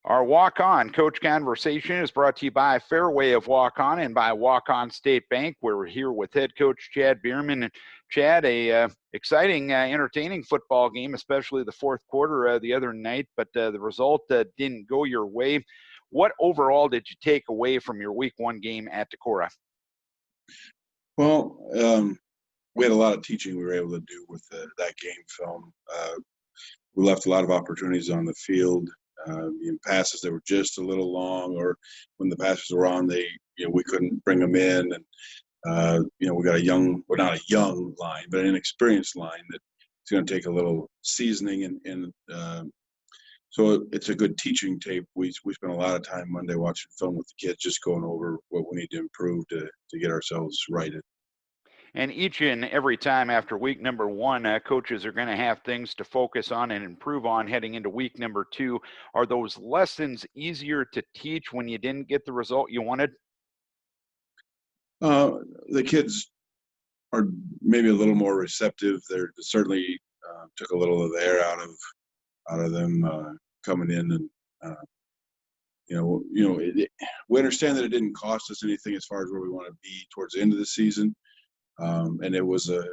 Our Walk On Coach Conversation is brought to you by Fairway of Waukon and by Waukon State Bank. We're here with head coach Chad Beerman. And Chad, a exciting, entertaining football game, especially the fourth quarter the other night, but the result didn't go your way. What overall did you take away from your week one game at Decorah? Well, we had a lot of teaching we were able to do with that game film. We left a lot of opportunities on the field. Passes that were just a little long, or when the passes were on, we couldn't bring them in. And we got well, not a young line, but an inexperienced line that it's going to take a little seasoning. So it's a good teaching tape. We spent a lot of time Monday watching film with the kids, just going over what we need to improve to get ourselves righted. And each and every time after week number one, coaches are going to have things to focus on and improve on heading into week number two. Are those lessons easier to teach when you didn't get the result you wanted? The kids are maybe a little more receptive. They're certainly took a little of the air out of them coming in, and we understand that it didn't cost us anything as far as where we want to be towards the end of the season. And it was a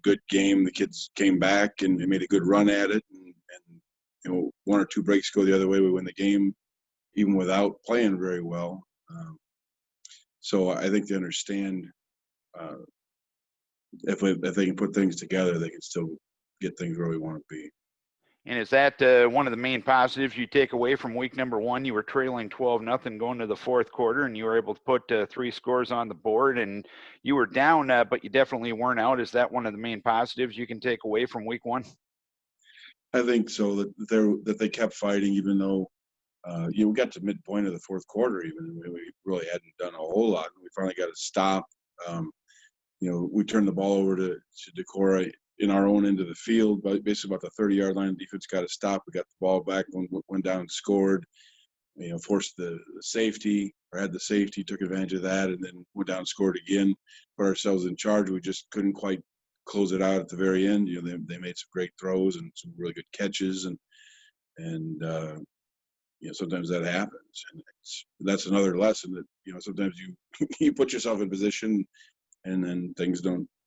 good game. The kids came back and made a good run at it, and one or two breaks go the other way, we win the game, even without playing very well. So I think they understand if they can put things together, they can still get things where we want to be. And is that one of the main positives you take away from week number one? You were trailing 12-0 going to the fourth quarter, and you were able to put 3 scores on the board, and you were down, but you definitely weren't out. Is that one of the main positives you can take away from week one? I think so, that they kept fighting, even though we got to midpoint of the fourth quarter. Even we really hadn't done a whole lot. We finally got to stop. We turned the ball over to Decorah in our own end of the field, but basically about the 30-yard line. Defense got to stop. We got the ball back, went down and scored. Forced the safety, or had the safety, took advantage of that, and then went down and scored again. Put ourselves in charge. We just couldn't quite close it out at the very end. They made some great throws and some really good catches, and sometimes that happens, and that's another lesson that sometimes you put yourself in position, and then things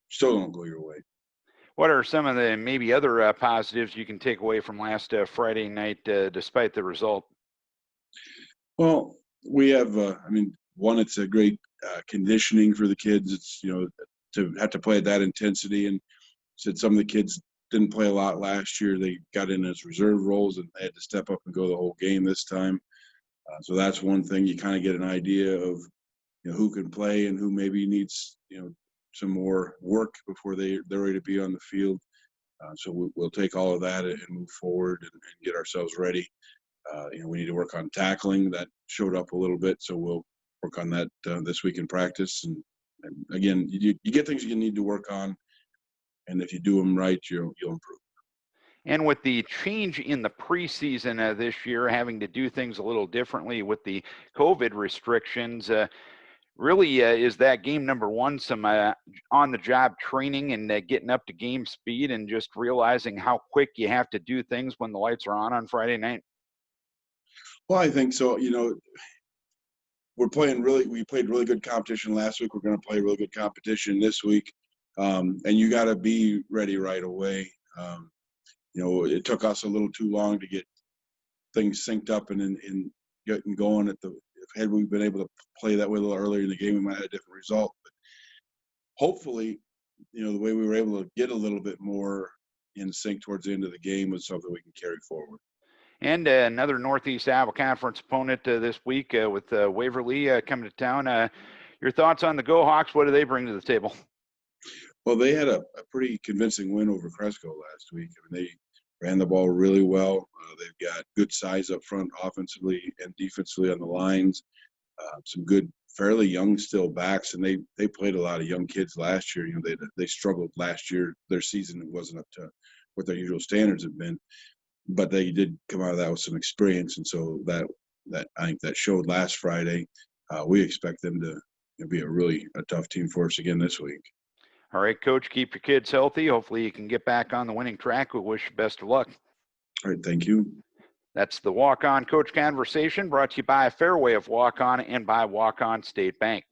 still don't go your way. What are some of the maybe other positives you can take away from last Friday night, despite the result? Well, we have, one, it's a great conditioning for the kids. It's, to have to play at that intensity. And said some of the kids didn't play a lot last year. They got in as reserve roles, and they had to step up and go the whole game this time. So that's one thing. You kind of get an idea of, who can play and who maybe needs, some more work before they're ready to be on the field. So we'll take all of that and move forward and get ourselves ready. We need to work on tackling. That showed up a little bit, so we'll work on that this week in practice. And again, you get things you need to work on, and if you do them right, you'll improve. And with the change in the preseason this year, having to do things a little differently with the COVID restrictions, really is that game number one some on-the-job training and getting up to game speed and just realizing how quick you have to do things when the lights are on Friday night? Well, I think so. We played really good competition last week. We're going to play really good competition this week. And you got to be ready right away. It took us a little too long to get things synced up and getting going had we been able to play that way a little earlier in the game, we might have had a different result. But hopefully, the way we were able to get a little bit more in sync towards the end of the game was something we can carry forward. And another Northeast Iowa Conference opponent this week with Waverly coming to town. Your thoughts on the Go Hawks? What do they bring to the table? Well, they had a pretty convincing win over Cresco last week. They ran the ball really well. They've got good size up front, offensively and defensively on the lines. Some good, fairly young still backs, and they played a lot of young kids last year. They struggled last year. Their season wasn't up to what their usual standards have been, but they did come out of that with some experience, and so that I think that showed last Friday. We expect them to be a tough team for us again this week. All right, Coach, keep your kids healthy. Hopefully you can get back on the winning track. We wish you best of luck. All right, thank you. That's the Waukon Coach Conversation, brought to you by Fairway of Waukon and by Waukon State Bank.